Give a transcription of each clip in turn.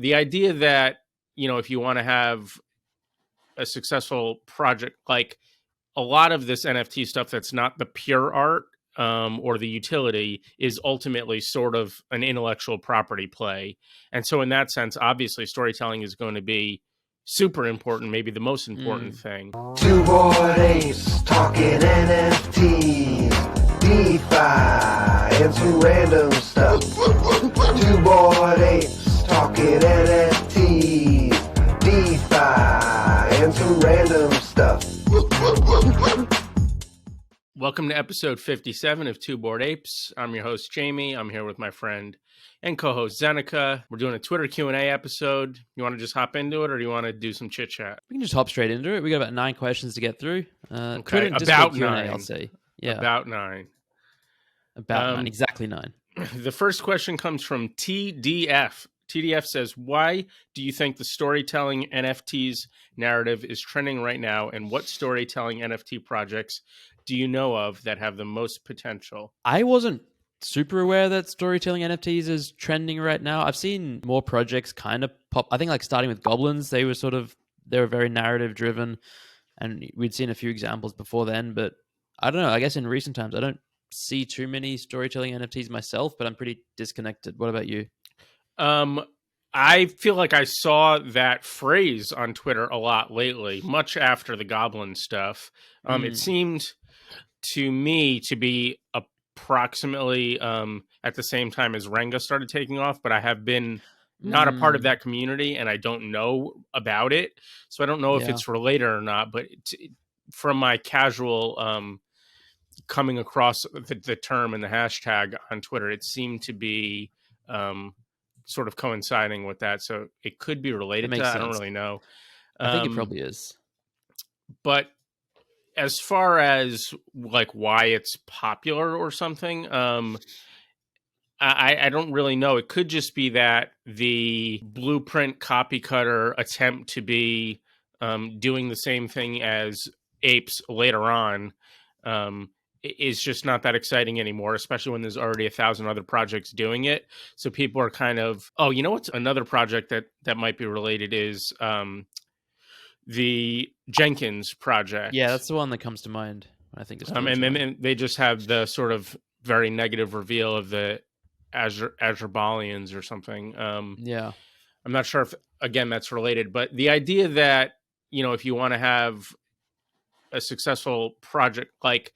the idea that, if you want to have a successful project, like a lot of this NFT stuff that's not the pure art or the utility is ultimately sort of an intellectual property play. And so in that sense, obviously storytelling is going to be super important, maybe the most important thing. Two Bored Apes talking NFTs, DeFi, and some random stuff. Two Bored Apes talking NFTs, DeFi, and some random stuff. Welcome to episode 57 of Two Bored Apes. I'm your host, Jamie. I'm here with my friend and co-host, Zeneca. We're doing a Twitter Q&A episode. You want to just hop into it, or do you want to do some chit-chat? We can just hop straight into it. We got about 9 questions to get through. Okay, about 9. I'll say. Yeah. About 9. About 9, exactly 9. The first question comes from TDF. TDF says, why do you think the storytelling NFTs narrative is trending right now, and what storytelling NFT projects do you know of that have the most potential? I wasn't super aware that storytelling NFTs is trending right now. I've seen more projects kind of pop. I think like starting with Goblins, they were very narrative driven, and we'd seen a few examples before then, but I don't know. I guess in recent times, I don't see too many storytelling NFTs myself, but I'm pretty disconnected. What about you? I feel like I saw that phrase on Twitter a lot lately, much after the Goblin stuff. It seemed to me to be approximately at the same time as Renga started taking off, but I have been not a part of that community and I don't know about it. So I don't know if it's related or not, but from my casual coming across the term and the hashtag on Twitter, it seemed to be sort of coinciding with that. So it could be related to that. Sense. I don't really know. I think it probably is. But as far as like why it's popular or something, I don't really know. It could just be that the blueprint copy cutter attempt to be doing the same thing as apes later on is just not that exciting anymore, especially when there's already 1,000 other projects doing it. So people are kind of, you know what's another project that might be related is the Jenkins project. Yeah, that's the one that comes to mind when I think of and then they just have the sort of very negative reveal of the Azurbalians or something. Yeah. I'm not sure if, again, that's related, but the idea that, if you want to have a successful project, like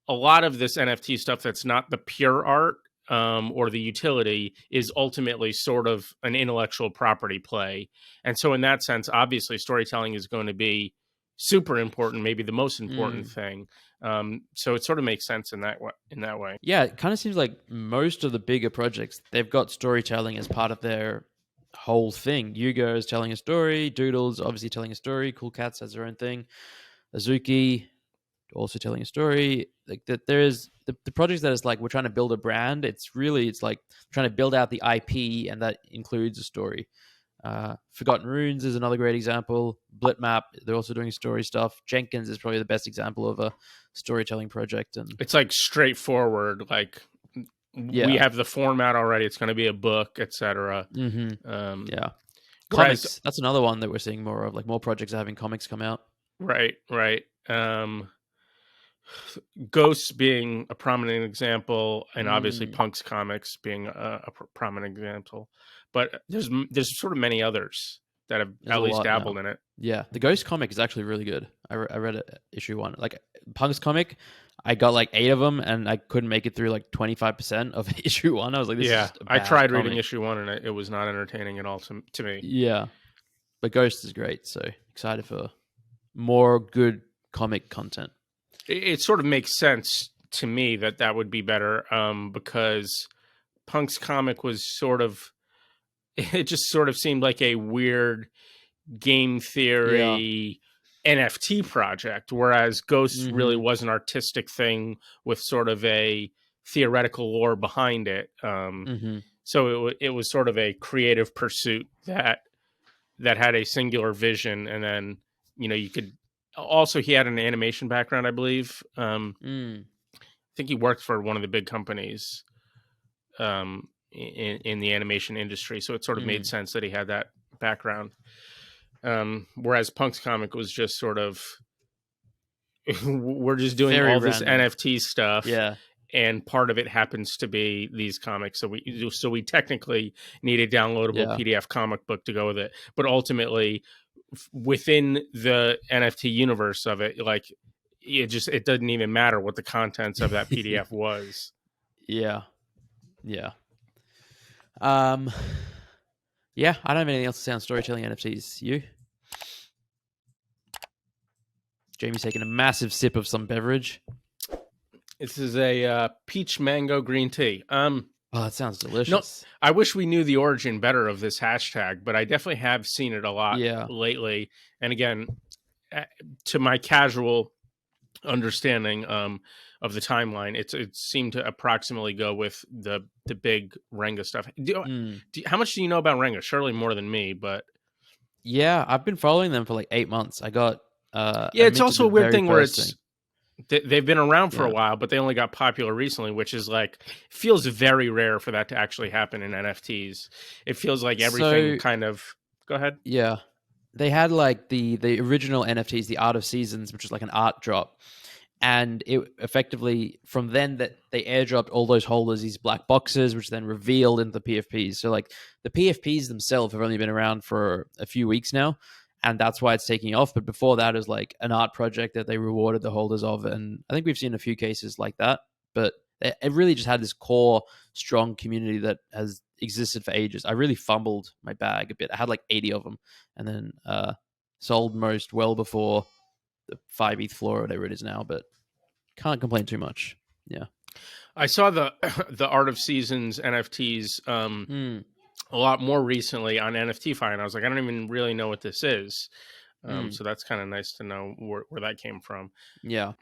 a lot of this NFT stuff that's not the pure art or the utility is ultimately sort of an intellectual property play. And so in that sense, obviously storytelling is going to be super important, maybe the most important thing. So it sort of makes sense in that way. Yeah, it kind of seems like most of the bigger projects, they've got storytelling as part of their whole thing. Yuga is telling a story, Doodle's obviously telling a story, Cool Cats has their own thing, Azuki also telling a story. Like that, there is the projects that is like we're trying to build a brand. It's like trying to build out the IP, and that includes a story. Forgotten Runes is another great example. Blitmap, they're also doing story stuff. Jenkins is probably the best example of a storytelling project, and it's like straightforward. Like we have the format already. It's going to be a book, etc. Yeah, comics. That's another one that we're seeing more of. Like more projects are having comics come out. Right. Ghosts being a prominent example, and obviously Punk's comics being a prominent example, but there's sort of many others that have at least dabbled in it. Yeah, the Ghost comic is actually really good. I read it, issue 1. Like Punk's comic, I got like 8 of them, and I couldn't make it through like 25% of issue 1. I was like, this is I tried reading issue 1, and it was not entertaining at all to me. Yeah, but Ghost is great, so excited for more good comic content. It sort of makes sense to me that would be better because Punk's comic was it just sort of seemed like a weird game theory NFT project, whereas Ghost really was an artistic thing with sort of a theoretical lore behind it. So it was sort of a creative pursuit that had a singular vision, and then you could. Also, he had an animation background, I believe. I think he worked for one of the big companies. in the animation industry. So it sort of made sense that he had that background. Whereas Punk's comic was just sort of, we're just doing Very all this random. NFT stuff. Yeah. And part of it happens to be these comics. So we technically need a downloadable PDF comic book to go with it. But ultimately, within the NFT universe of it, like it doesn't even matter what the contents of that PDF was. Yeah. Yeah. Yeah, I don't have anything else to say on storytelling NFTs. You? Jamie's taking a massive sip of some beverage. This is a peach mango green tea. Oh, that sounds delicious. No, I wish we knew the origin better of this hashtag, but I definitely have seen it a lot lately. And again, to my casual understanding of the timeline, it seemed to approximately go with the big Renga stuff. How much do you know about Renga? Surely more than me, but yeah, I've been following them for like 8 months. I got it's also a weird thing where it's thing. They've been around for a while, but they only got popular recently, which is like, feels very rare for that to actually happen in NFTs. It feels like everything kind of, go ahead. Yeah. They had like the original NFTs, the Art of Seasons, which is like an art drop. And it effectively, from then, that they airdropped all those holders these black boxes, which then revealed into the PFPs. So like the PFPs themselves have only been around for a few weeks now, and that's why it's taking off. But before that, it was like an art project that they rewarded the holders of. And I think we've seen a few cases like that. But it really just had this core, strong community that has existed for ages. I really fumbled my bag a bit. I had like 80 of them, and then sold most well before the 5 ETH floor or whatever it is now, but can't complain too much. Yeah. I saw the Art of Seasons NFTs a lot more recently on NFTFi, and I was like, I don't even really know what this is. So that's kind of nice to know where that came from. Yeah.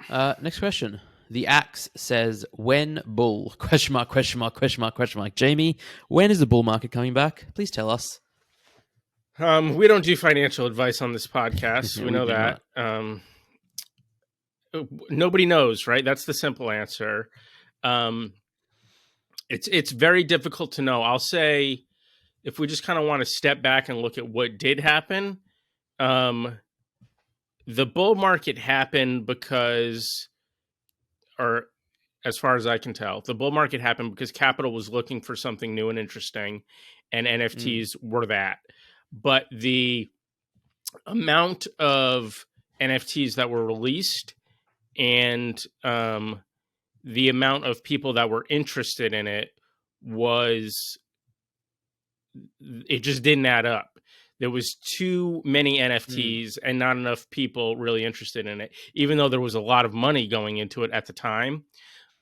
Next question. The Axe says, when bull? Question mark, question mark, question mark, question mark. Jamie, when is the bull market coming back? Please tell us. We don't do financial advice on this podcast. We know that. Nobody knows, right? That's the simple answer. It's very difficult to know. I'll say, if we just kind of want to step back and look at what did happen, the bull market happened because, or as far as I can tell, the bull market happened because capital was looking for something new and interesting, and NFTs were that. But the amount of NFTs that were released and the amount of people that were interested in it just didn't add up. There was too many NFTs and not enough people really interested in it, even though there was a lot of money going into it at the time.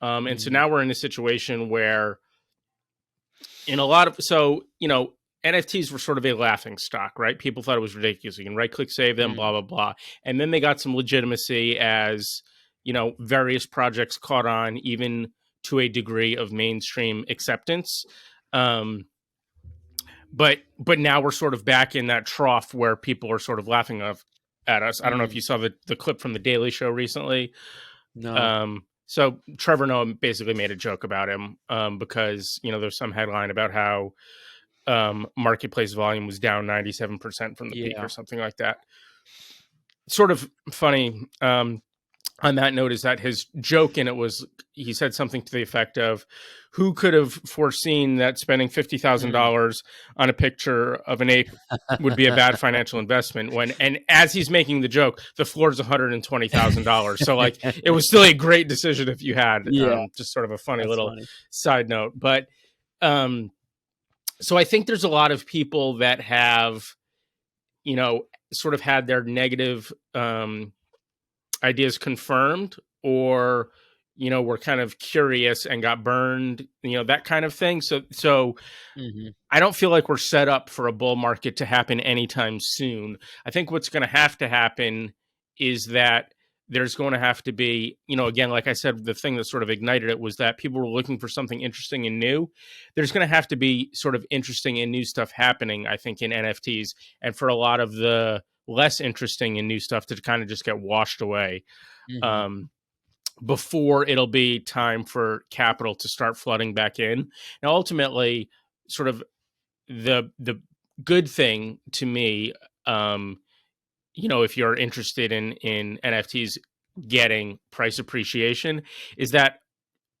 And so now we're in a situation where NFTs were sort of a laughing stock, right? People thought it was ridiculous. You can right click, save them, blah, blah, blah. And then they got some legitimacy as, various projects caught on, even to a degree of mainstream acceptance. But now we're sort of back in that trough where people are sort of laughing at us. I don't know if you saw the clip from The Daily Show recently. No. So Trevor Noah basically made a joke about him because, there's some headline about how marketplace volume was down 97% from the peak or something like that. Sort of funny on that note is that his joke in it was, he said something to the effect of, who could have foreseen that spending $50,000 on a picture of an ape would be a bad financial investment and as he's making the joke, the floor is $120,000. So like, it was still a great decision if you had, just sort of a funny side note. But, so I think there's a lot of people that have, sort of had their negative ideas confirmed, or, were kind of curious and got burned, that kind of thing. So I don't feel like we're set up for a bull market to happen anytime soon. I think what's going to happen is that there's going to have to be, again, like I said, the thing that sort of ignited it was that people were looking for something interesting and new. There's going to have to be sort of interesting and new stuff happening, I think, in NFTs. And for a lot of the less interesting and new stuff to kind of just get washed away before it'll be time for capital to start flooding back in. Now, ultimately, sort of the good thing to me, if you're interested in NFTs getting price appreciation, is that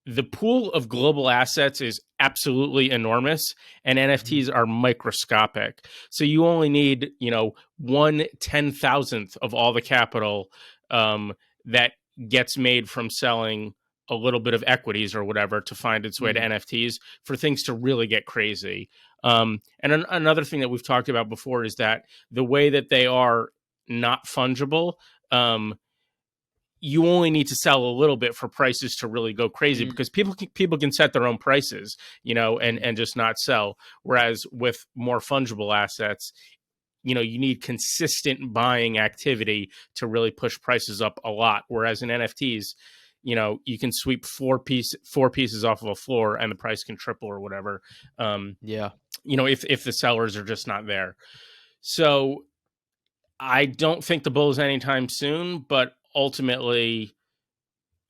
the pool of global assets is absolutely enormous, and NFTs are microscopic. So you only need, 1/10,000th of all the capital that gets made from selling a little bit of equities or whatever to find its way to NFTs for things to really get crazy. And another thing that we've talked about before is that the way that they are not fungible, you only need to sell a little bit for prices to really go crazy, because people can set their own prices, and just not sell. Whereas with more fungible assets, you need consistent buying activity to really push prices up a lot. Whereas in NFTs, you can sweep four pieces off of a floor and the price can triple or whatever. If the sellers are just not there. So I don't think the bull is anytime soon, but ultimately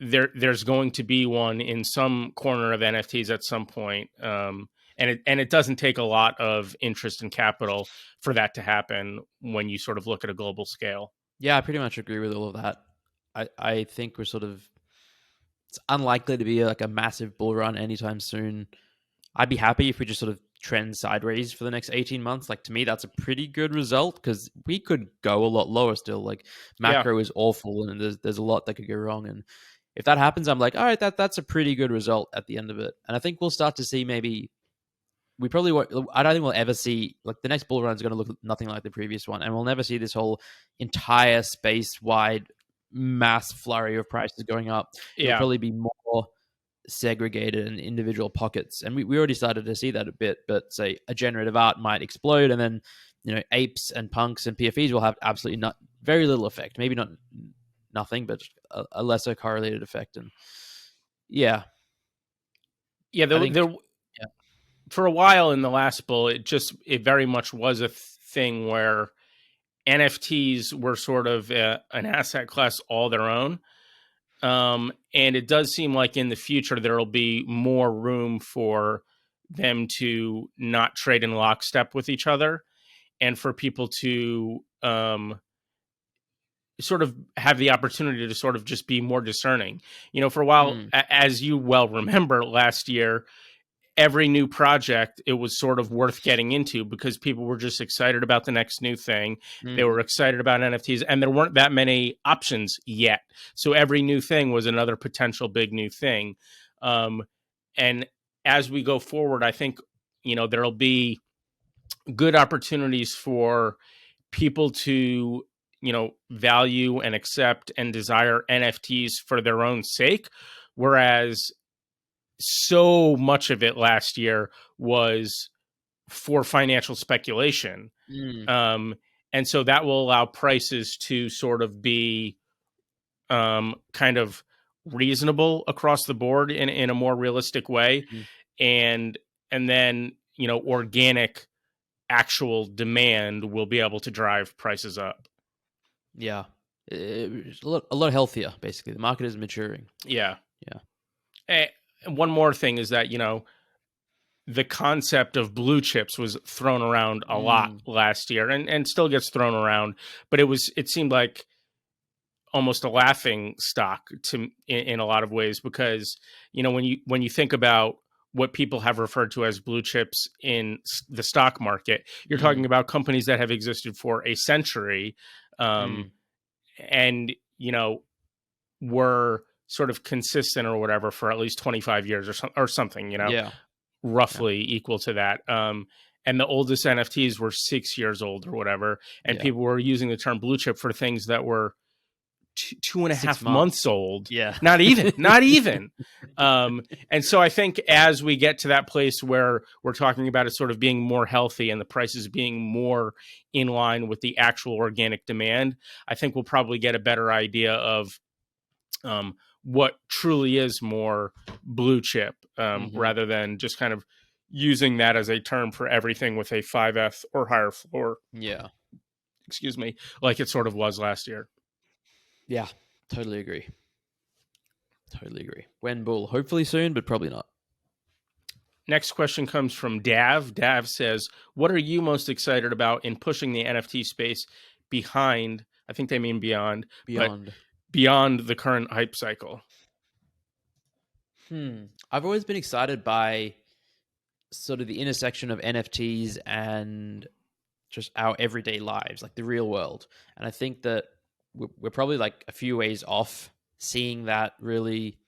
there's going to be one in some corner of NFTs at some point. And it doesn't take a lot of interest and capital for that to happen when you sort of look at a global scale. Yeah, I pretty much agree with all of that. I think it's unlikely to be like a massive bull run anytime soon. I'd be happy if we just sort of trend sideways for the next 18 months. Like, to me, that's a pretty good result, because we could go a lot lower still. Like, macro is awful, and there's a lot that could go wrong. And if that happens, I'm like, all right, that's a pretty good result at the end of it. And I think we'll start to see we probably won't. I don't think we'll ever see, like, the next bull run is going to look nothing like the previous one, and we'll never see this whole entire space-wide mass flurry of prices going up. It'll probably be more segregated in individual pockets, and we already started to see that a bit. But say a generative art might explode, and then apes and punks and PFEs will have absolutely very little effect. Maybe not nothing, but a lesser correlated effect. And for a while in the last bull, it very much was a thing where NFTs were sort of an asset class all their own. And it does seem like in the future there will be more room for them to not trade in lockstep with each other, and for people to sort of have the opportunity to sort of just be more discerning. For a while, as you well remember, last year, every new project, it was sort of worth getting into because people were just excited about the next new thing. They were excited about NFTs, and there weren't that many options yet. So every new thing was another potential big new thing. And as we go forward, I think, there'll be good opportunities for people to, value and accept and desire NFTs for their own sake. Whereas so much of it last year was for financial speculation. And so that will allow prices to sort of be kind of reasonable across the board in a more realistic way. And then, organic actual demand will be able to drive prices up. Yeah. It's a lot healthier, basically. The market is maturing. Yeah. And one more thing is that, the concept of blue chips was thrown around a lot last year, and still gets thrown around, but it seemed like almost a laughing stock in a lot of ways, because, when you think about what people have referred to as blue chips in the stock market, you're talking about companies that have existed for a century, and, were sort of consistent or whatever for at least 25 years or something, roughly equal to that. And the oldest NFTs were 6 years old or whatever. And people were using the term blue chip for things that were 2.5 months old. Not even. And so I think as we get to that place where we're talking about it sort of being more healthy and the prices being more in line with the actual organic demand, I think we'll probably get a better idea of what truly is more blue chip, rather than just kind of using that as a term for everything with a 5F or higher floor. Excuse me, like it sort of was last year. Yeah, totally agree. When bull? Hopefully soon, but probably not. Next question comes from Dav. Dav says, what are you most excited about in pushing the NFT space behind, I think they mean beyond, but beyond the current hype cycle? I've always been excited by sort of the intersection of NFTs and just our everyday lives, like the real world. And I think that we're probably like a few ways off seeing that really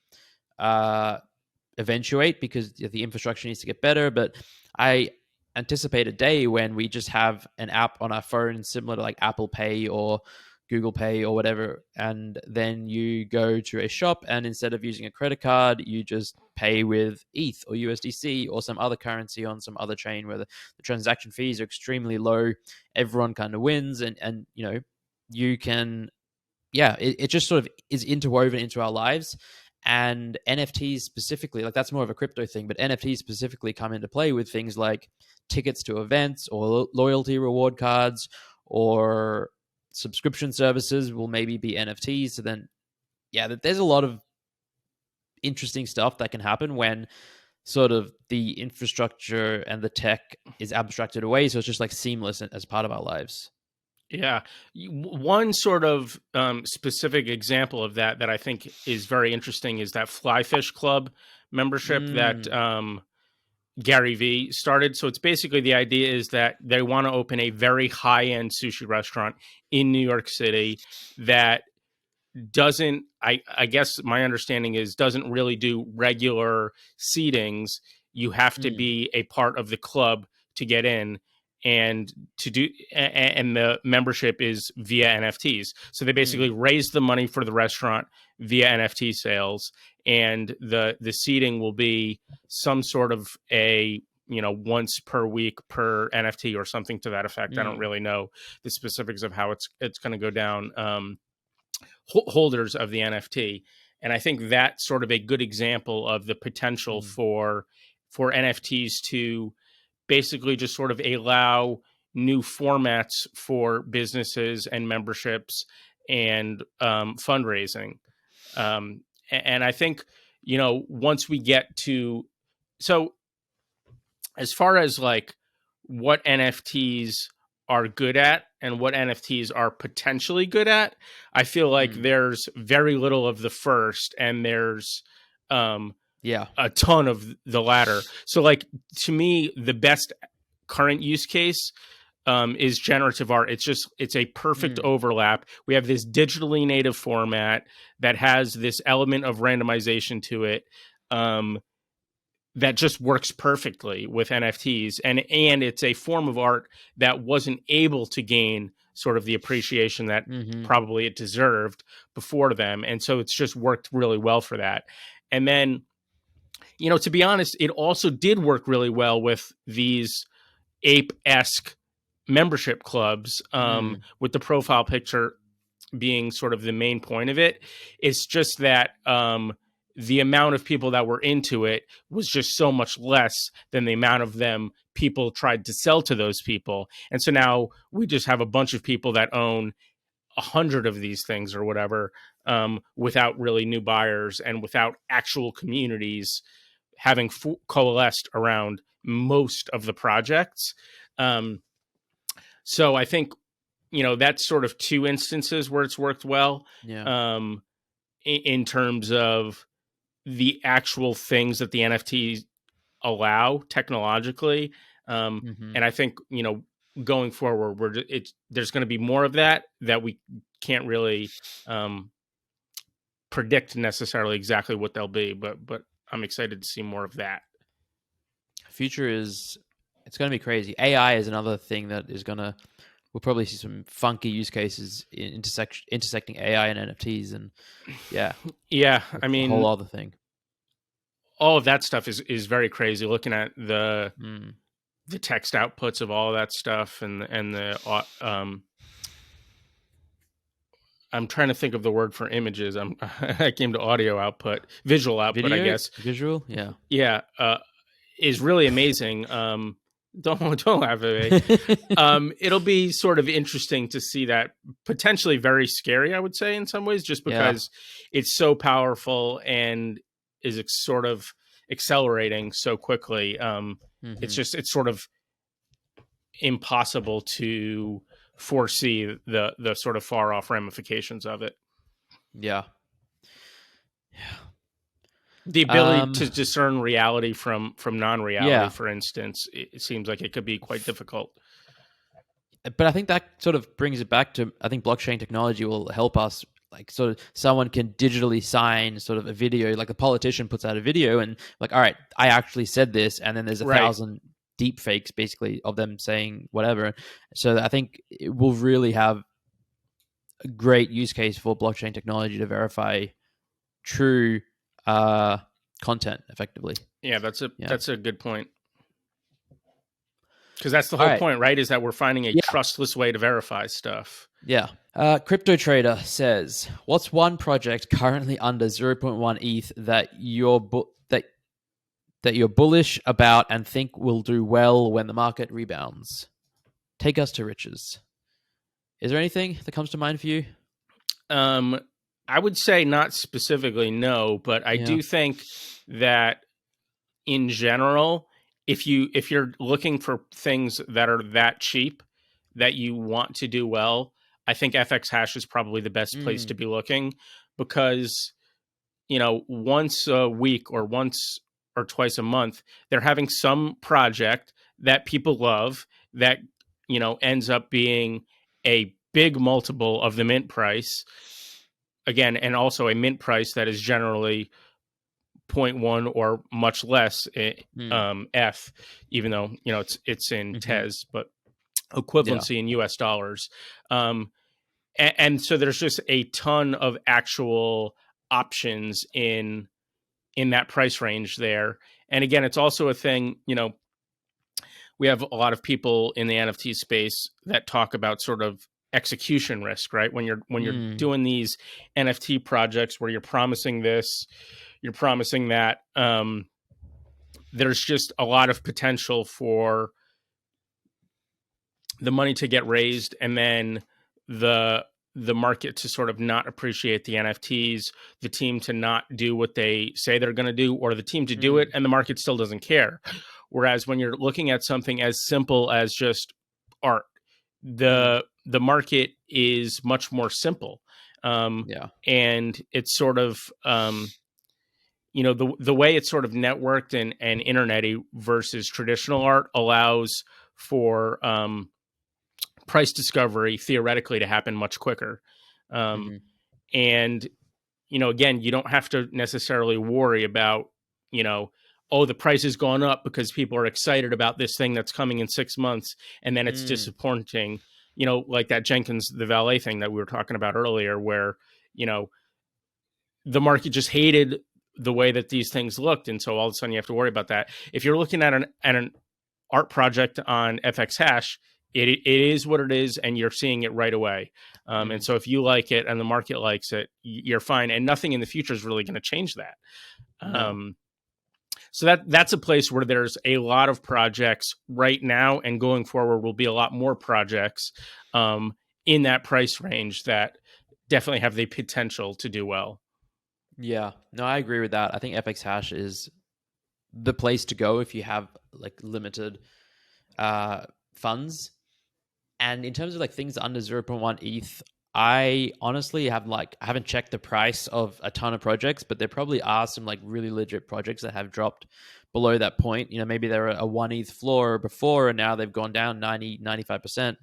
eventuate, because the infrastructure needs to get better. But I anticipate a day when we just have an app on our phone similar to like Apple Pay or Google Pay or whatever, and then you go to a shop and instead of using a credit card, you just pay with ETH or USDC or some other currency on some other chain where the transaction fees are extremely low. Everyone kind of wins, and you know, you can, it just sort of is interwoven into our lives. And NFTs specifically, like that's more of a crypto thing, but NFTs specifically come into play with things like tickets to events or loyalty reward cards, or subscription services will maybe be NFTs. So then, there's a lot of interesting stuff that can happen when sort of the infrastructure and the tech is abstracted away. So it's just like seamless as part of our lives. Yeah. One sort of specific example of that I think is very interesting is that Flyfish Club membership that Gary Vee started. So it's basically, the idea is that they want to open a very high-end sushi restaurant in New York City that doesn't, I guess my understanding is, doesn't really do regular seatings. You have to be a part of the club to get in. And the membership is via NFTs. So they basically raise the money for the restaurant via NFT sales, and the seating will be some sort of a, once per week per NFT or something to that effect. I don't really know the specifics of how it's going to go down. Holders of the NFT, and I think that's sort of a good example of the potential for NFTs to basically just sort of allow new formats for businesses and memberships and fundraising. And I think, once we get to, so as far as like what NFTs are good at and what NFTs are potentially good at, I feel like there's very little of the first, and there's a ton of the latter. So like, to me, the best current use case is generative art. It's a perfect overlap. We have this digitally native format that has this element of randomization to it that just works perfectly with NFTs. And it's a form of art that wasn't able to gain sort of the appreciation that probably it deserved before them. And so it's just worked really well for that. And then, to be honest, it also did work really well with these ape-esque membership clubs, with the profile picture being sort of the main point of it. It's just that the amount of people that were into it was just so much less than the amount of them people tried to sell to those people. And so now we just have a bunch of people that own 100 of these things or whatever, without really new buyers and without actual communities having coalesced around most of the projects. So I think, that's sort of two instances where it's worked well, in terms of the actual things that the NFTs allow technologically. And I think, going forward, there's going to be more of that we can't really predict necessarily exactly what they'll be, but I'm excited to see more of that. Future it's going to be crazy. AI is another thing that we'll probably see some funky use cases in intersecting AI and NFTs, and I mean, a whole other thing. All of that stuff is very crazy. Looking at the text outputs of all of that stuff, and the I'm trying to think of the word for images. I came to audio output, visual output, Video? I guess. Visual, yeah, is really amazing. Don't laugh at me. It'll be sort of interesting to see that, potentially very scary, I would say, in some ways, just because it's so powerful and is sort of accelerating so quickly. It's sort of impossible to foresee the sort of far off ramifications of it. Yeah. The ability to discern reality from non-reality, for instance, it seems like it could be quite difficult. But I think that sort of brings it back to, I think blockchain technology will help us. Like, sort of, someone can digitally sign sort of a video, like a politician puts out a video and like, all right, I actually said this, and then there's 1,000 deep fakes basically of them saying whatever. So I think it will really have a great use case for blockchain technology to verify true content effectively. Yeah, that's a good point. Because that's the whole point, right? Is that we're finding a trustless way to verify stuff. Yeah. Crypto Trader says, what's one project currently under 0.1 ETH that you're bullish about and think will do well when the market rebounds? Take us to riches. Is there anything that comes to mind for you? I would say not specifically, no, but I do think that in general, if you're looking for things that are that cheap that you want to do well, I think FX Hash is probably the best place to be looking, because, once a week or once or twice a month, they're having some project that people love that, ends up being a big multiple of the mint price. Again, and also a mint price that is generally 0.1 or much less F, even though it's in TES, but equivalency in US dollars. And so there's just a ton of actual options in that price range there. And again, it's also a thing, we have a lot of people in the NFT space that talk about sort of execution risk, right? When you're doing these NFT projects where you're promising this, you're promising that, there's just a lot of potential for the money to get raised and then the market to sort of not appreciate the NFTs, the team to not do what they say they're going to do, or the team to do it and the market still doesn't care. Whereas when you're looking at something as simple as just art, the market is much more simple. And it's sort of, the way it's sort of networked and internet-y versus traditional art allows for price discovery theoretically to happen much quicker. And, again, you don't have to necessarily worry about, the price has gone up because people are excited about this thing that's coming in 6 months, and then it's disappointing, like that Jenkins the Valet thing that we were talking about earlier, where, the market just hated the way that these things looked. And so all of a sudden you have to worry about that. If you're looking at an art project on FX Hash, it is what it is, and you're seeing it right away. And so if you like it and the market likes it, you're fine. And nothing in the future is really going to change that. So that's a place where there's a lot of projects right now, and going forward will be a lot more projects in that price range that definitely have the potential to do well. Yeah, no, I agree with that. I think FX Hash is the place to go if you have like limited funds. And in terms of like things under 0.1 ETH, I honestly haven't checked the price of a ton of projects, but there probably are some like really legit projects that have dropped below that point. Maybe they were a 1 ETH floor before and now they've gone down 95%.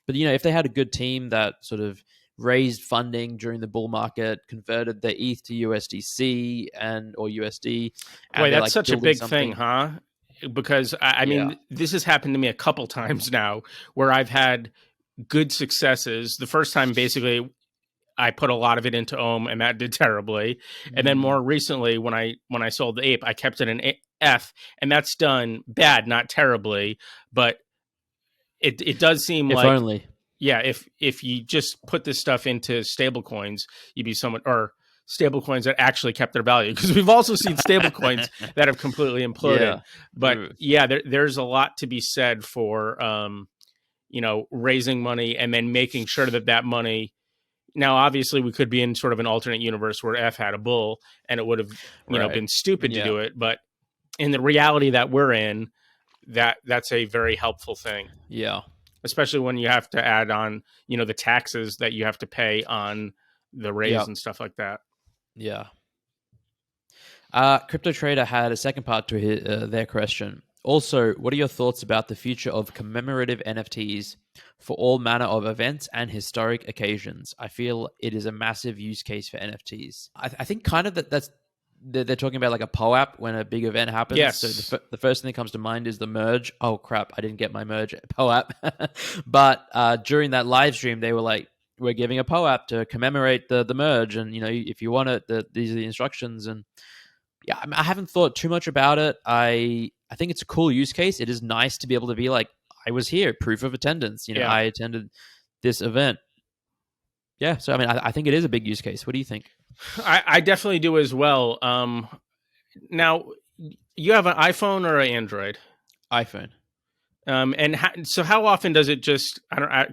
But, if they had a good team that sort of raised funding during the bull market, converted the ETH to USDC or USD. Boy, that's such a big thing, huh? Because I mean, this has happened to me a couple times now where I've had good successes. The first time, basically, I put a lot of it into Ohm, and that did terribly. And then more recently, when I sold the ape, I kept it in F, and that's done bad, not terribly, but it does seem if like only. Yeah, if you just put this stuff into stable coins, you'd be or stable coins that actually kept their value, because we've also seen stable coins that have completely imploded. But there's a lot to be said for raising money and then making sure that money. Now, obviously, we could be in sort of an alternate universe where F had a bull and it would have been stupid to do it. But in the reality that we're in, that's a very helpful thing. Yeah. Especially when you have to add on, the taxes that you have to pay on the raise and stuff like that. Yeah. Crypto Trader had a second part to their question. Also, what are your thoughts about the future of commemorative NFTs for all manner of events and historic occasions? I feel it is a massive use case for NFTs. I think kind of that's they're talking about like a POAP when a big event happens. Yes. So the first thing that comes to mind is the merge. Oh crap! I didn't get my merge POAP. But during that live stream, they were like, "We're giving a POAP to commemorate the merge, and if you want it, these are the instructions." And yeah, I haven't thought too much about it. I think it's a cool use case. It is nice to be able to be like, I was here, proof of attendance. I attended this event. Yeah, so I mean, I think it is a big use case. What do you think? I definitely do as well. Now, you have an iPhone or an Android? iPhone. So how often does it just? I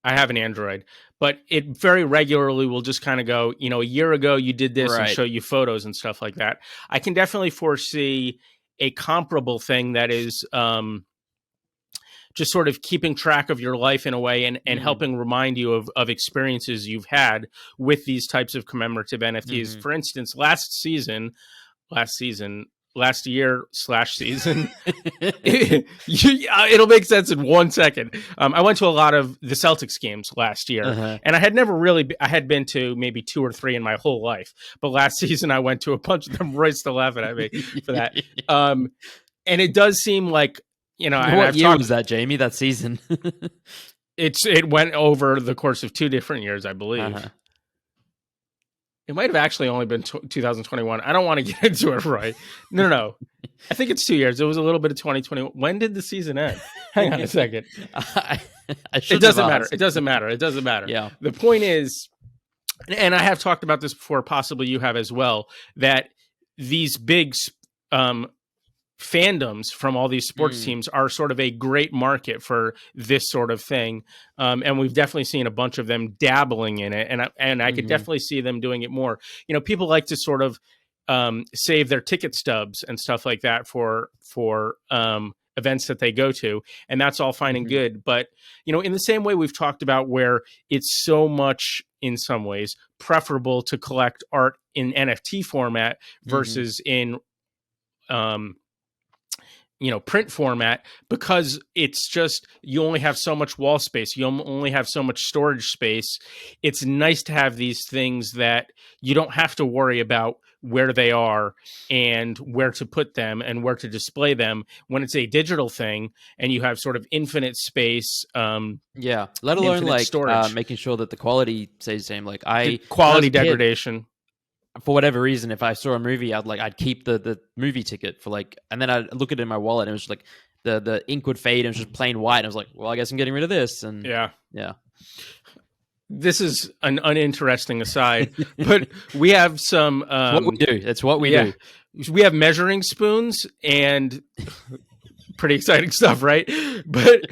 have an Android, but it very regularly will just kind of go, a year ago you did this and show you photos and stuff like that. I can definitely foresee a comparable thing that is just sort of keeping track of your life in a way and helping remind you of experiences you've had with these types of commemorative NFTs. For instance, last year/season, it'll make sense in 1 second. I went to a lot of the Celtics games last year, and I had been to maybe 2 or 3 in my whole life. But last season I went to a bunch of them. Roy's still laughing at me for that. And it does seem like, what year was that, Jamie, that season? It went over the course of 2 different years, I believe. It might have actually only been 2021. I don't want to get into it, right? No. I think it's 2 years. It was a little bit of 2021. When did the season end? Hang on a second. It doesn't matter. It doesn't matter. Yeah. The point is, and I have talked about this before, possibly you have as well, that these big fandoms from all these sports teams are sort of a great market for this sort of thing, and we've definitely seen a bunch of them dabbling in it, and I could definitely see them doing it more. People like to sort of save their ticket stubs and stuff like that for events that they go to, and that's all fine and good. But in the same way we've talked about where it's so much, in some ways, preferable to collect art in NFT format versus in print format, because it's just, you only have so much wall space, you only have so much storage space. It's nice to have these things that you don't have to worry about where they are and where to put them and where to display them when it's a digital thing and you have sort of infinite space. Let alone like storage, making sure that the quality stays the same. Like quality degradation. For whatever reason, if I saw a movie, I'd keep the movie ticket for and then I'd look at it in my wallet and it was just like the ink would fade and it was just plain white. And I was like, well, I guess I'm getting rid of this. And yeah. This is an uninteresting aside, but we have some. What we do. That's what we do. We have measuring spoons and pretty exciting stuff, right? But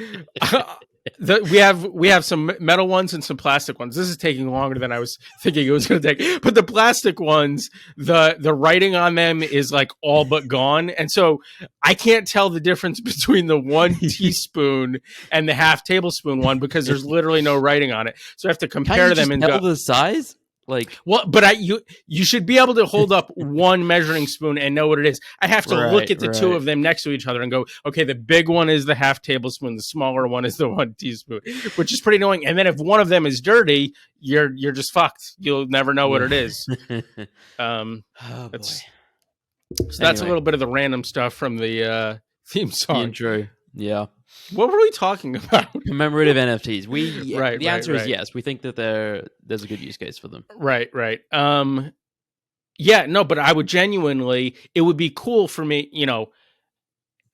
we have some metal ones and some plastic ones. This is taking longer than I was thinking it was going to take. But the plastic ones, the writing on them is like all but gone, and so I can't tell the difference between the 1 teaspoon and the half tablespoon one because there's literally no writing on it. So I have to compare them and tell the size. But you should be able to hold up one measuring spoon and know what it is. I have to look at the two of them next to each other and go, okay, the big one is the half tablespoon, the smaller one is the 1 teaspoon, which is pretty annoying. And then if one of them is dirty, you're just fucked. You'll never know what it is. That's a little bit of the random stuff from the theme song. The intro. Yeah. What were we talking about? Commemorative NFTs. The answer is yes. We think that there's a good use case for them. Right. But I would genuinely, it would be cool for me,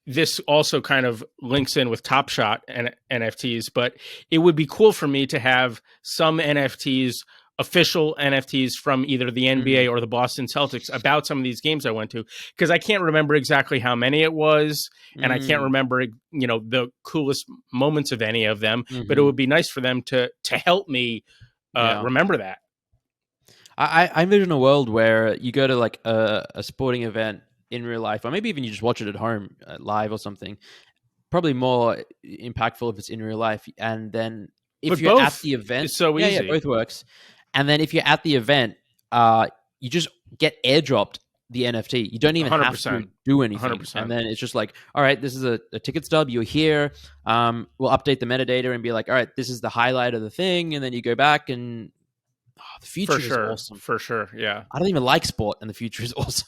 this also kind of links in with Top Shot and NFTs, but it would be cool for me to have some NFTs, official NFTs from either the NBA or the Boston Celtics about some of these games I went to, because I can't remember exactly how many it was, and I can't remember, the coolest moments of any of them, but it would be nice for them to help me remember that. I envision a world where you go to like a sporting event in real life, or maybe even you just watch it at home live or something. Probably more impactful if it's in real life. And then if But you're at both the event, is so yeah, easy. both works. And then if you're at the event, you just get airdropped the NFT. You don't even have to 100%. do anything. 100%. And then it's just like, all right, this is a ticket stub. You're here. We'll update the metadata and be like, all right, this is the highlight of the thing. And then you go back and the future For sure. is awesome. For sure. Yeah. I don't even like sport, and the future is awesome.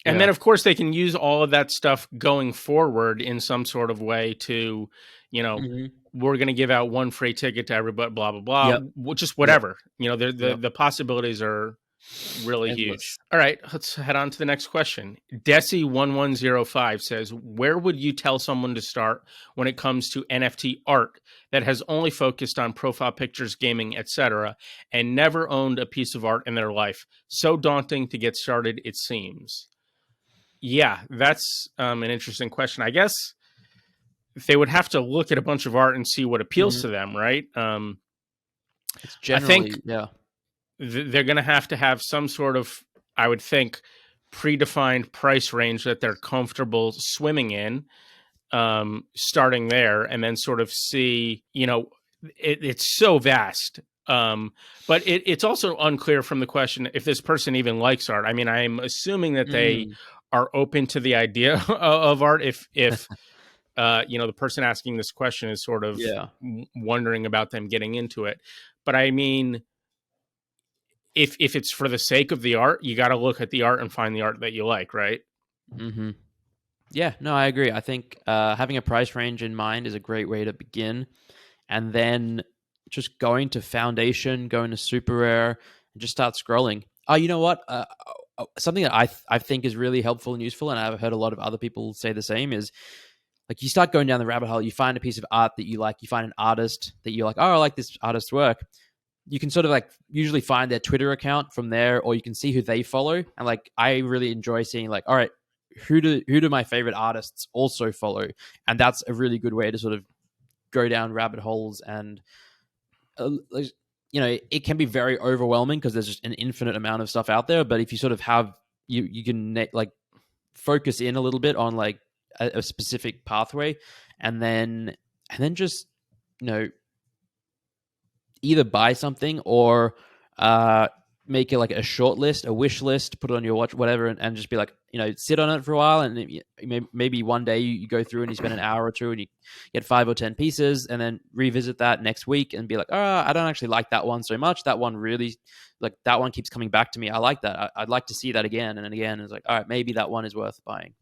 And Yeah. then, of course, they can use all of that stuff going forward in some sort of way to, you know, we're going to give out one free ticket to everybody, blah, blah, blah, just whatever. You know, the possibilities are really Endless. huge. All right, let's head on to the next question. Desi1105 says, where would you tell someone to start when it comes to NFT art that has only focused on profile pictures, gaming, etc., and never owned a piece of art in their life? So daunting to get started, it seems. Yeah, that's an interesting question. I guess they would have to look at a bunch of art and see what appeals to them, right? It's generally, I think they're going to have some sort of, I would think, predefined price range that they're comfortable swimming in, starting there, and then sort of see, you know, it's so vast. But it's also unclear from the question if this person even likes art. I mean, I'm assuming that they are open to the idea of art. If you know, the person asking this question is sort of wondering about them getting into it. But I mean, if it's for the sake of the art, you got to look at the art and find the art that you like, right? Yeah, no, I agree. I think having a price range in mind is a great way to begin. And then just going to Foundation, going to Super Rare, and just start scrolling. Oh, you know what? Something that I think is really helpful and useful, and I've heard a lot of other people say the same, is like you start going down the rabbit hole, you find a piece of art that you like, you find an artist that you're like, oh, I like this artist's work. You can sort of like usually find their Twitter account from there, or you can see who they follow. And like, I really enjoy seeing like, all right, who do my favorite artists also follow? And that's a really good way to sort of go down rabbit holes. And you know, it can be very overwhelming because there's just an infinite amount of stuff out there. But if you sort of have, you can like focus in a little bit on like a specific pathway, and then just, you know, either buy something or make it like a short list, a wish list, put it on your watch, whatever, and just be like, you know, sit on it for a while, and maybe one day you go through and you spend an hour or two and you get 5 or 10 pieces, and then revisit that next week and be like, oh, I don't actually like that one so much. That one really, like, that one keeps coming back to me. I like that. I'd like to see that again and again. And it's like, all right, maybe that one is worth buying.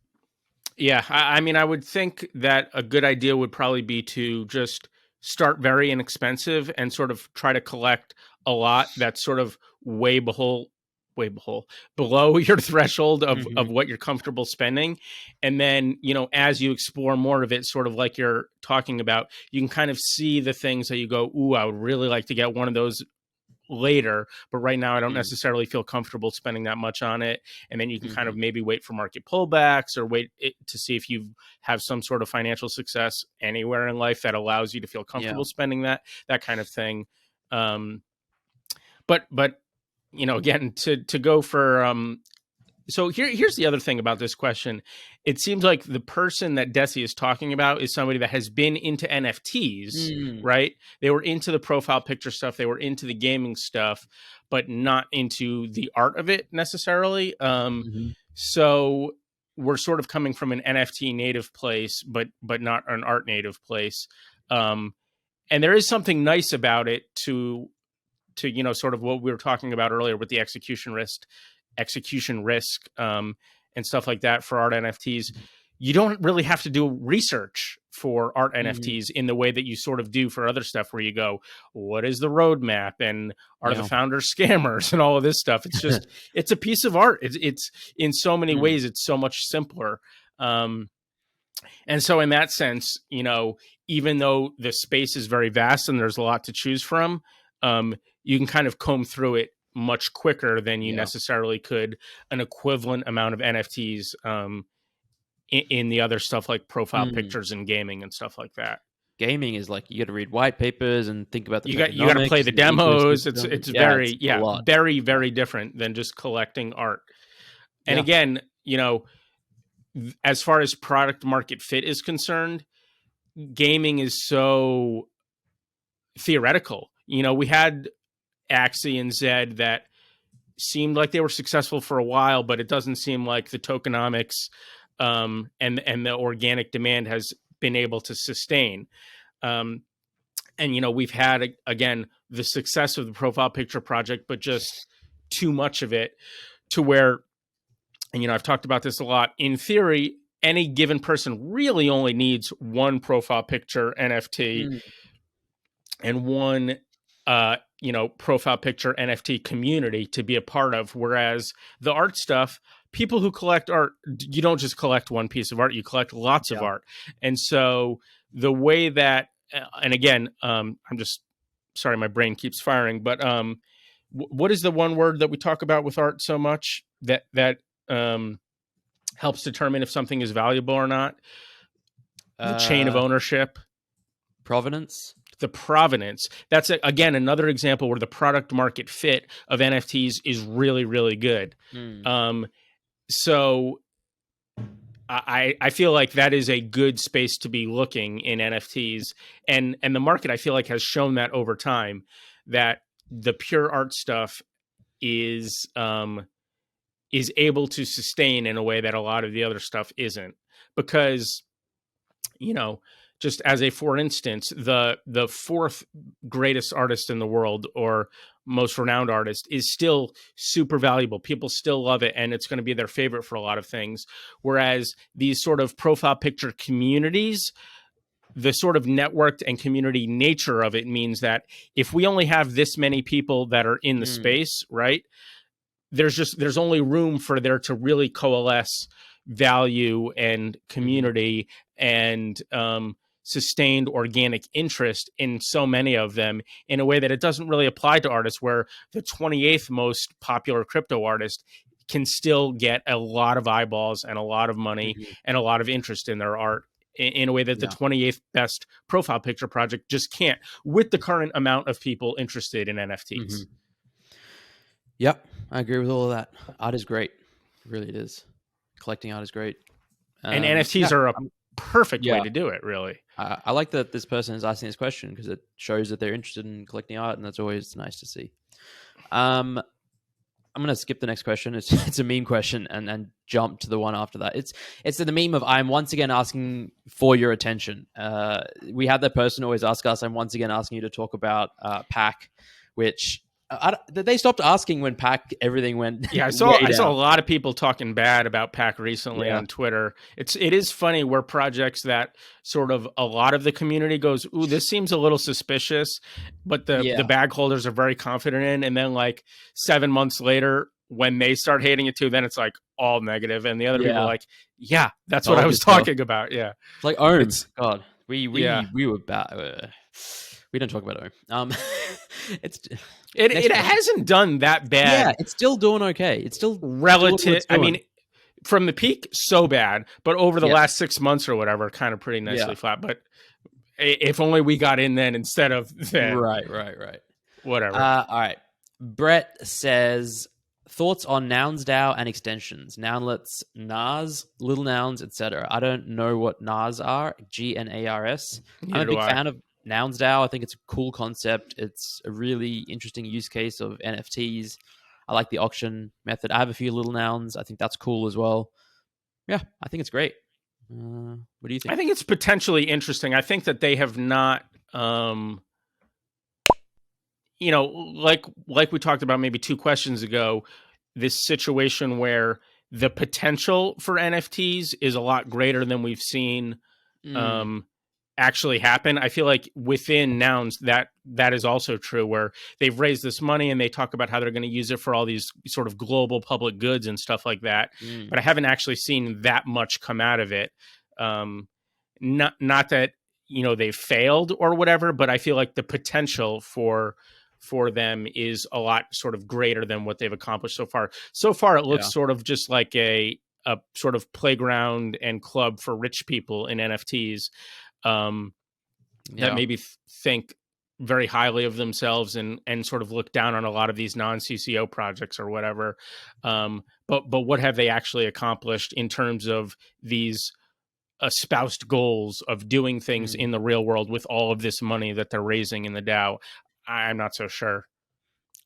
Yeah, I mean, I would think that a good idea would probably be to just start very inexpensive and sort of try to collect a lot that's sort of way below your threshold of what you're comfortable spending. And then, you know, as you explore more of it, sort of like you're talking about, you can kind of see the things that you go, ooh, I would really like to get one of those later, but right now I don't necessarily feel comfortable spending that much on it. And then you can kind of maybe wait for market pullbacks, or wait to see if you have some sort of financial success anywhere in life that allows you to feel comfortable spending that kind of thing. But you know, again, to go for so here's the other thing about this question. It seems like the person that Desi is talking about is somebody that has been into NFTs, right? They were into the profile picture stuff. They were into the gaming stuff, but not into the art of it necessarily. So we're sort of coming from an NFT native place, but not an art native place. And there is something nice about it to, you know, sort of what we were talking about earlier with the execution risk and stuff like that for art NFTs. You don't really have to do research for art NFTs in the way that you sort of do for other stuff, where you go, what is the roadmap, and are the founders scammers, and all of this stuff. It's just, it's a piece of art. It's in so many ways, it's so much simpler. And so in that sense, you know, even though the space is very vast and there's a lot to choose from, you can kind of comb through it much quicker than you necessarily could an equivalent amount of NFTs in the other stuff like profile pictures and gaming and stuff like that. Gaming is like, you got to read white papers and think about the you got to play the demos. It's very very different than just collecting art. And again, as far as product market fit is concerned, gaming is so theoretical. We had Axie and Zed that seemed like they were successful for a while, but it doesn't seem like the tokenomics and the organic demand has been able to sustain. And we've had, again, the success of the profile picture project, but just too much of it to where, and I've talked about this a lot. In theory, any given person really only needs one profile picture NFT and one profile picture NFT community to be a part of. Whereas the art stuff, people who collect art, you don't just collect one piece of art, you collect lots of art. And so the way that, and again, I'm just sorry, my brain keeps firing, but what is the one word that we talk about with art so much that helps determine if something is valuable or not? The chain of ownership. Provenance. The provenance. That's, again, another example where the product market fit of NFTs is really, really good. So I feel like that is a good space to be looking in NFTs. And the market, I feel like, has shown that over time, that the pure art stuff is able to sustain in a way that a lot of the other stuff isn't. Because, just as a for instance, the fourth greatest artist in the world, or most renowned artist, is still super valuable. People still love it, and it's going to be their favorite for a lot of things. Whereas these sort of profile picture communities, the sort of networked and community nature of it means that if we only have this many people that are in the space, right, there's only room for there to really coalesce value and community and sustained organic interest in so many of them, in a way that it doesn't really apply to artists, where the 28th most popular crypto artist can still get a lot of eyeballs and a lot of money and a lot of interest in their art in a way that the 28th best profile picture project just can't, with the current amount of people interested in NFTs. Yep, I agree with all of that. Art is great. Really, it is. Collecting art is great. And NFTs are a perfect way to do it, really. I like that this person is asking this question, because it shows that they're interested in collecting art, and that's always nice to see. I'm going to skip the next question. It's a meme question, and jump to the one after that. It's the meme of, I'm once again asking for your attention. We had that person always ask us, I'm once again asking you to talk about PAC, which... they stopped asking when PAC everything went. Yeah, I saw a lot of people talking bad about PAC recently on Twitter. It is funny where projects that sort of a lot of the community goes, ooh, this seems a little suspicious, but the bag holders are very confident in, and then like 7 months later, when they start hating it too, then it's like all negative, and the other people are like, yeah, that's what I was talking about. Yeah, it's like OHM. God, we were bad. We don't talk about OHM. It hasn't done that bad. Yeah, it's still doing okay. It's still relative. I mean, from the peak, so bad, but over the last 6 months or whatever, kind of pretty nicely flat. But if only we got in then instead of then. Right. Whatever. All right. Brett says, thoughts on Nouns DAO and extensions, Nounlets, NAS, little nouns, etc. I don't know what NAS are. GNARS. I'm a big fan of Nouns DAO. I think it's a cool concept. It's a really interesting use case of NFTs. I like the auction method. I have a few little nouns. I think that's cool as well. Yeah, I think it's great. What do you think? I think it's potentially interesting. I think that they have not, like we talked about maybe 2 questions ago, this situation where the potential for NFTs is a lot greater than we've seen actually happen. I feel like within Nouns that is also true, where they've raised this money and they talk about how they're going to use it for all these sort of global public goods and stuff like that. But I haven't actually seen that much come out of it. Not that, they've failed or whatever, but I feel like the potential for them is a lot sort of greater than what they've accomplished so far. So far, it looks sort of just like a sort of playground and club for rich people in NFTs. That maybe think very highly of themselves and sort of look down on a lot of these non-CCO projects or whatever. But what have they actually accomplished in terms of these espoused goals of doing things in the real world with all of this money that they're raising in the DAO? I'm not so sure.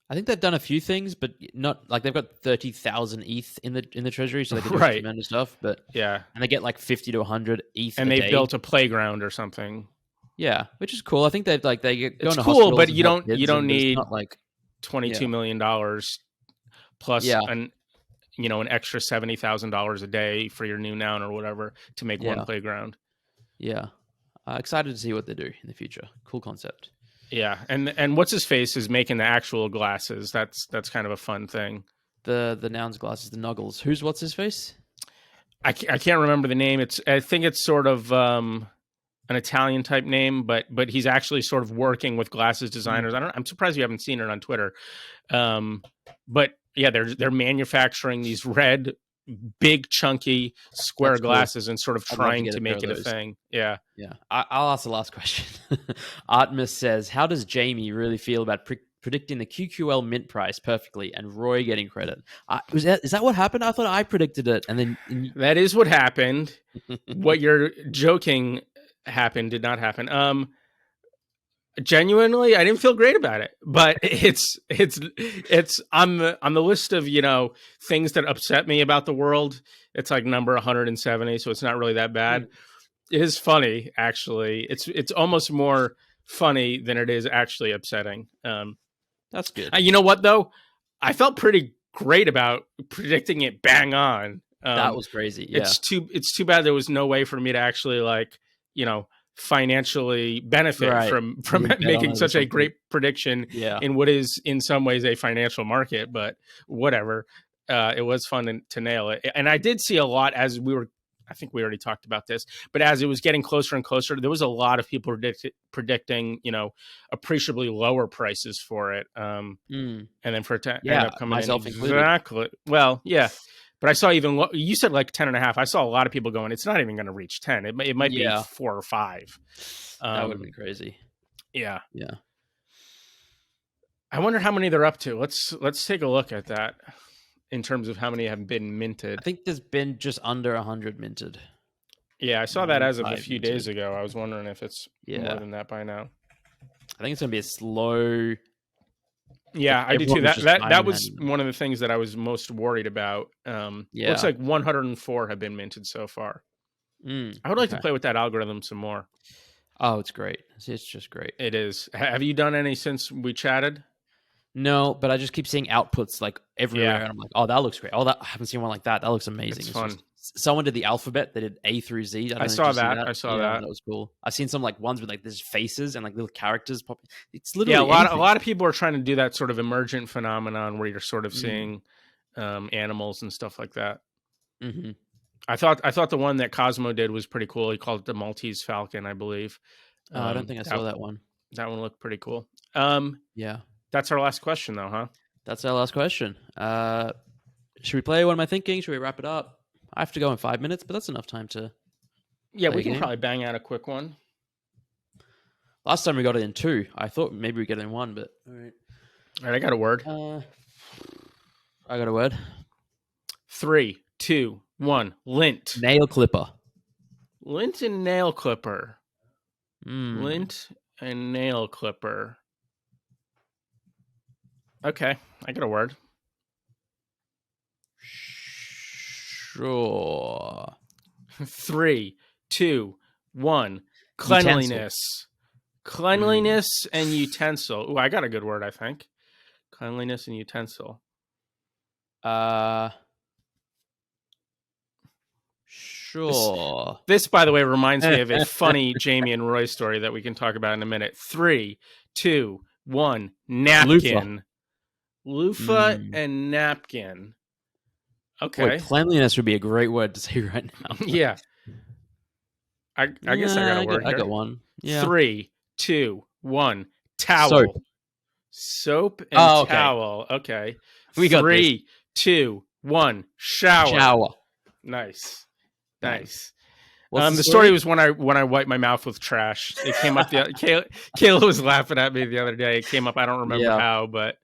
I think they've done a few things, but not like they've got 30,000 ETH in the treasury, so they can do Right. tremendous stuff. But Yeah, and they get like 50 to 100 ETH, and a they've day. built a playground or something. Yeah, which is cool. I think they've like they go It's into cool, hospitals but and you help don't kids, but it's need not like $22 million plus an extra $70,000 a day for your new noun or whatever to make one playground. Yeah, excited to see what they do in the future. Cool concept. Yeah, and what's his face is making the actual glasses. That's kind of a fun thing. The nouns glasses, the Nuggles. Who's what's his face? I can't remember the name. I think it's sort of an Italian type name, but he's actually sort of working with glasses designers. I'm surprised you haven't seen it on Twitter. But yeah, they're manufacturing these red, big, chunky, square glasses and sort of trying to make it a thing. Yeah. Yeah. I'll ask the last question. Artemis says, how does Jamie really feel about predicting the QQL mint price perfectly and Roy getting credit? Is that what happened? I thought I predicted it. And then that is what happened. What you're joking happened did not happen. Genuinely, I didn't feel great about it, but it's on the list of things that upset me about the world. It's like number 170, so it's not really that bad. It is funny, actually. It's almost more funny than it is actually upsetting. That's good. You know what though? I felt pretty great about predicting it bang on. That was crazy. Yeah. It's too bad there was no way for me to actually financially benefit from making such a great prediction in what is in some ways a financial market, but whatever. It was fun to nail it. And I did see a lot I think we already talked about this, but as it was getting closer and closer, there was a lot of people predicting, appreciably lower prices for it. And then for it to end up coming myself in included. exactly. Well, yeah. But I saw you said like 10.5. I saw a lot of people going, it's not even going to reach 10. It might be 4 or 5. That would have been crazy. Yeah. Yeah. I wonder how many they're up to. Let's take a look at that in terms of how many have been minted. I think there's been just under 100 minted. Yeah, I saw that as of a few days ago. I was wondering if it's more than that by now. I think it's going to be a slow... Yeah, I do too. That was one of the things that I was most worried about. Looks like 104 have been minted so far. I would like to play with that algorithm some more. Oh, it's great. It's just great. It is. Have you done any since we chatted? No, but I just keep seeing outputs like everywhere, and I'm like, oh, that looks great. Oh, I haven't seen one like that. That looks amazing. It's fun. Someone did the alphabet. They did A through Z. I saw that. That was cool. I've seen some like ones with like there's faces and like little characters pop. It's literally a lot of people are trying to do that sort of emergent phenomenon where you're sort of seeing animals and stuff like that. Mm-hmm. I thought the one that Cosmo did was pretty cool. He called it the Maltese Falcon, I believe. I don't think I saw that one. That one looked pretty cool. Yeah. That's our last question, though, huh? That's our last question. Should we play What Am I Thinking? Should we wrap it up? I have to go in 5 minutes, but that's enough time to... Yeah, we can probably bang out a quick one. Last time we got it in 2. I thought maybe we'd get it in 1, but... All right, I got a word. I got a word. 3, 2, 1. Lint. Nail clipper. Lint and nail clipper. Lint and nail clipper. Okay, I got a word. Sure. 3, 2, 1. Cleanliness. Utensil. Cleanliness and utensil. Ooh, I got a good word, I think. Cleanliness and utensil. Sure. This, by the way, reminds me of a funny Jamie and Roy story that we can talk about in a minute. 3, 2, 1. Napkin. Loofah and napkin. Okay. Boy, cleanliness would be a great word to say right now. Yeah. I guess I got a word here. I got one. Yeah. 3, 2, 1. Towel. Soap and towel. Okay. We got 3, 2, 1. Shower. Shower. Nice. What's The story was when I wiped my mouth with trash. It came up. Kayla was laughing at me the other day. It came up. I don't remember how, but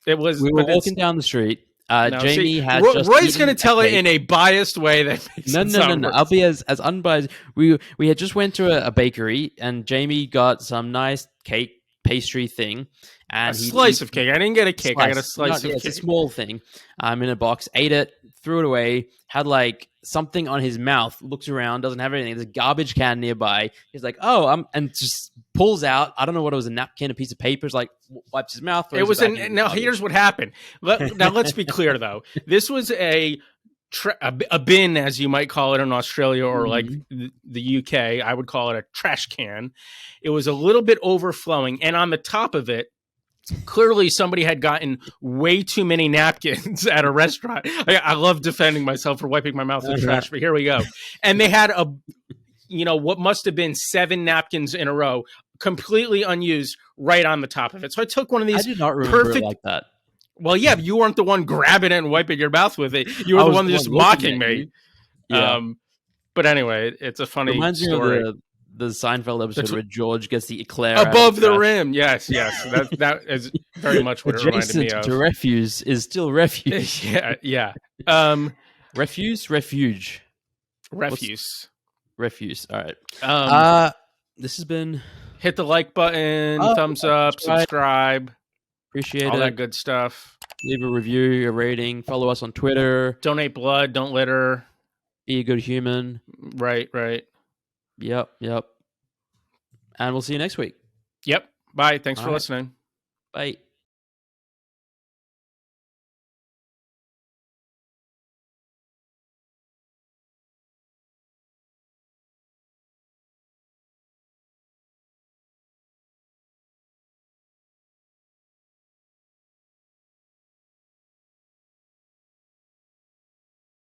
it was. We were walking down the street. No, Jamie had just Roy's going to eaten tell a it cake. in a biased way that makes it sound No. worse. I'll be as unbiased. We had just went to a bakery, and Jamie got some nice cake pastry thing, and a slice of cake. I didn't get a cake. I got a slice of It's cake. a small thing. In a box. Ate it, threw it away. Had like something on his mouth. Looks around, doesn't have anything. There's a garbage can nearby. He's like, "Oh, and just pulls out. I don't know what it was. A napkin, a piece of paper. Is like wipes his mouth. It was now. Here's what happened. Now let's be clear though. This was a bin, as you might call it in Australia or like the UK. I would call it a trash can. It was a little bit overflowing, and on the top of it, clearly somebody had gotten way too many napkins at a restaurant. I love defending myself for wiping my mouth with trash, but here we go. And they had what must have been 7 napkins in a row, completely unused, right on the top of it. So I took one of these. I did not remember it like that. Well, yeah, you weren't the one grabbing it and wiping your mouth with it. You were the one just mocking me. Yeah. But anyway, it's a funny story. Me of the Seinfeld episode where George gets the eclair above the rim. Yes. That is very much what it reminded me of. To refuse is still refuge. yeah. Refuse. Refuse. All right. This has been. Hit the like button, thumbs up, subscribe. Appreciate all it. that good stuff. Leave a review, a rating. Follow us on Twitter. Donate blood. Don't litter. Be a good human. Right. Yep. And we'll see you next week. Yep. Bye. Thanks for listening. Bye.